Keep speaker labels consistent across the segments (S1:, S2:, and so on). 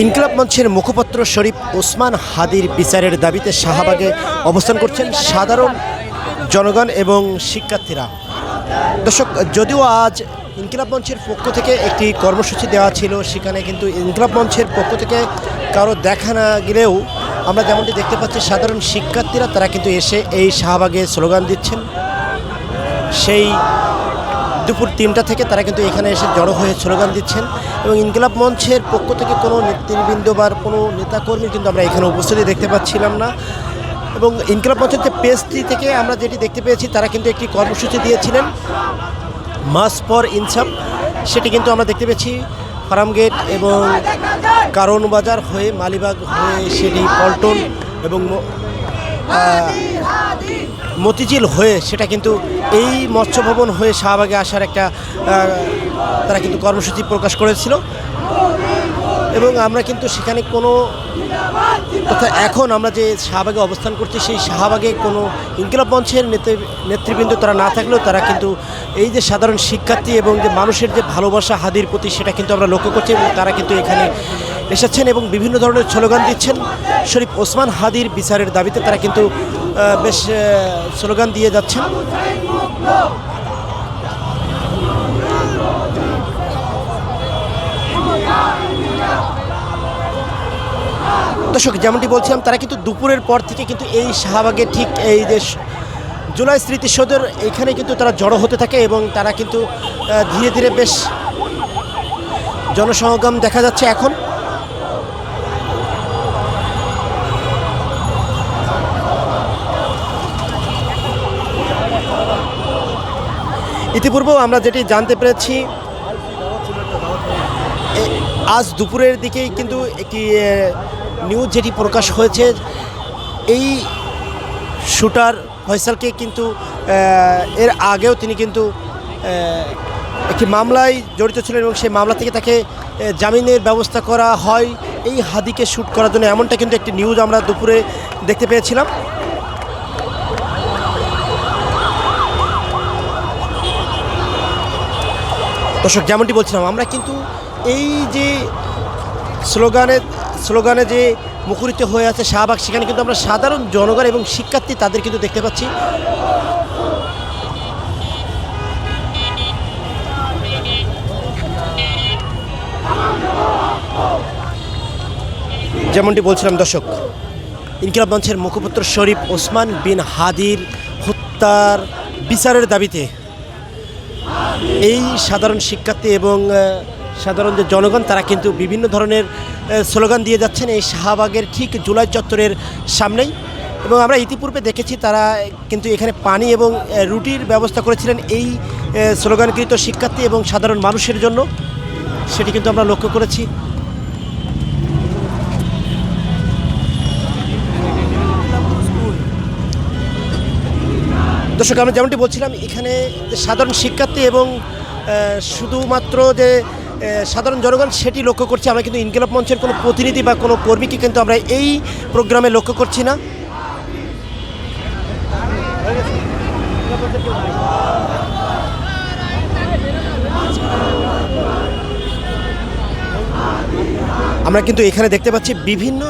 S1: ইনকিলাব মঞ্চের মুখপাত্র শরীফ ওসমান হাদির বিচারের দাবিতে শাহবাগে অবস্থান করছেন সাধারণ জনগণ এবং শিক্ষার্থীরা। দর্শক, যদিও আজ ইনকিলাব মঞ্চের পক্ষ থেকে একটি কর্মসূচি দেওয়া ছিল, সেখানে কিন্তু ইনকিলাব মঞ্চের পক্ষ থেকে কারো দেখা না গেলেও আমরা যেমনটি দেখতে পাচ্ছি সাধারণ শিক্ষার্থীরা তারা কিন্তু এসে এই শাহবাগে স্লোগান দিচ্ছেন। সেই দুপুর 3টা থেকে তারা কিন্তু এখানে এসে জড়ো হয়ে স্লোগান দিচ্ছেন এবং ইনকিলাব মঞ্চের পক্ষ থেকে কোনো নেতৃবৃন্দ বা কোনো নেতাকর্মী কিন্তু আমরা এখানে উপস্থিতি দেখতে পাচ্ছিলাম না। এবং ইনকিলাব মঞ্চের যে পেজটি থেকে আমরা যেটি দেখতে পেয়েছি, তারা কিন্তু একটি কর্মসূচি দিয়েছিলেন মাস ফর ইনসাফ। সেটি কিন্তু আমরা দেখতে পেয়েছি ফার্মগেট এবং কারণ বাজার হয়ে মালিবাগ হয়ে সেটি পল্টন এবং মতিঝিল হয়ে সেটা কিন্তু এই মৎস্য ভবন হয়ে শাহবাগে আসার একটা তারা কিন্তু কর্মসূচি প্রকাশ করেছিল। এবং আমরা কিন্তু সেখানে কোনো কথা, এখন আমরা যে শাহবাগে অবস্থান করছি সেই শাহবাগে কোনো ইনকিলাব মঞ্চের নেতৃবৃন্দ তারা না থাকলেও তারা কিন্তু এই যে সাধারণ শিক্ষার্থী এবং যে মানুষের যে ভালোবাসা হাদির প্রতি সেটা কিন্তু আমরা লক্ষ্য করছি। এবং তারা কিন্তু এখানে এসেছেন এবং বিভিন্ন ধরনের স্লোগান দিচ্ছেন শরীফ ওসমান হাদির বিচারের দাবিতে। তারা কিন্তু বেশ স্লোগান দিয়ে যাচ্ছেন। দর্শক, যেমনটি বলছিলাম, তারা কিন্তু দুপুরের পর থেকে কিন্তু এই শাহবাগে ঠিক এই যে জুলাই স্মৃতিসৌধের এইখানে কিন্তু তারা জড়ো হতে থাকে এবং তারা কিন্তু ধীরে ধীরে বেশ জনসমাগম দেখা যাচ্ছে এখন। ইতিপূর্বেও আমরা যেটি জানতে পেরেছি, আজ দুপুরের দিকেই কিন্তু একটি নিউজ যেটি প্রকাশ হয়েছে, এই শুটার ফয়সালকে কিন্তু এর আগেও তিনি কিন্তু একটি মামলায় জড়িত ছিলেন এবং সেই মামলা থেকে তাকে জামিনের ব্যবস্থা করা হয় এই হাদিকে শ্যুট করার জন্য, এমনটা কিন্তু একটি নিউজ আমরা দুপুরে দেখতে পেয়েছিলাম। দর্শক, যেমনটি বলছিলাম, আমরা কিন্তু এই যে স্লোগানে যে মুখরিত হয়ে আছে শাহবাগ, সেখানে কিন্তু আমরা সাধারণ জনগণ এবং শিক্ষার্থী তাদের কিন্তু দেখতে পাচ্ছি। যেমনটি বলছিলাম দর্শক, ইনকিলাব মঞ্চের মুখপাত্র শরীফ ওসমান বিন হাদির হত্যার বিচারের দাবিতে এই সাধারণ শিক্ষার্থী এবং সাধারণ যে জনগণ তারা কিন্তু বিভিন্ন ধরনের স্লোগান দিয়ে যাচ্ছেন এই শাহবাগের ঠিক জুলাই চত্বরের সামনেই। এবং আমরা ইতিপূর্বে দেখেছি তারা কিন্তু এখানে পানি এবং রুটির ব্যবস্থা করেছিলেন এই স্লোগানকৃত শিক্ষার্থী এবং সাধারণ মানুষের জন্য, সেটি কিন্তু আমরা লক্ষ্য করেছি। দর্শক, আমরা যেমনটি বলছিলাম, এখানে সাধারণ শিক্ষার্থী এবং শুধুমাত্র যে সাধারণ জনগণ সেটি লক্ষ্য করছি। আমরা কিন্তু ইনকিলাব মঞ্চের কোনো প্রতিনিধি বা কোনো কর্মীকে কিন্তু আমরা এই প্রোগ্রামে লক্ষ্য করছি না। আমরা কিন্তু এখানে দেখতে পাচ্ছি বিভিন্ন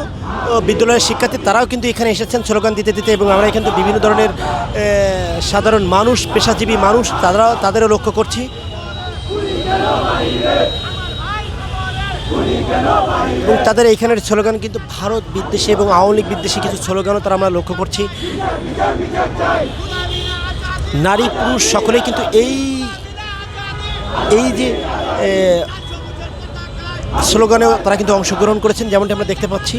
S1: বিদ্যালয়ের শিক্ষার্থী তারাও কিন্তু এখানে এসেছেন স্লোগান দিতে দিতে। এবং আমরা কিন্তু বিভিন্ন ধরনের সাধারণ মানুষ, পেশাজীবী মানুষ তাদেরও লক্ষ্য করছি। এবং তাদের এইখানের স্লোগান কিন্তু ভারত বিদ্বেষী এবং আওয়ামী লীগ বিদ্বেষী কিছু স্লোগানও তারা আমরা লক্ষ্য করছি। নারী পুরুষ সকলেই কিন্তু এই যে স্লোগানেও তারা কিন্তু অংশগ্রহণ করেছেন, যেমনটি আমরা দেখতে পাচ্ছি।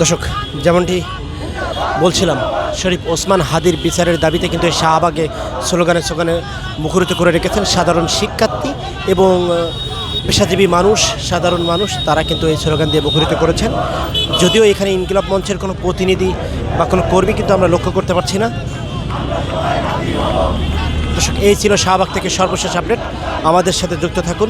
S1: দর্শক, যেমনটি বলছিলাম, শরীফ ওসমান হাদির বিচারের দাবিতে কিন্তু শাহবাগে স্লোগানে মুখরিত করে রেখেছেন সাধারণ শিক্ষার্থী এবং পেশাজীবী মানুষ, সাধারণ মানুষ তারা কিন্তু এই স্লোগান দিয়ে মুখরিত করেছেন। যদিও এখানে ইনকিলাব মঞ্চের কোনো প্রতিনিধি বা কোনো কর্মী কিন্তু আমরা লক্ষ্য করতে পারছি না। দর্শক, এই ছিল শাহবাগ থেকে সর্বশেষ আপডেট। আমাদের সাথে যুক্ত থাকুন।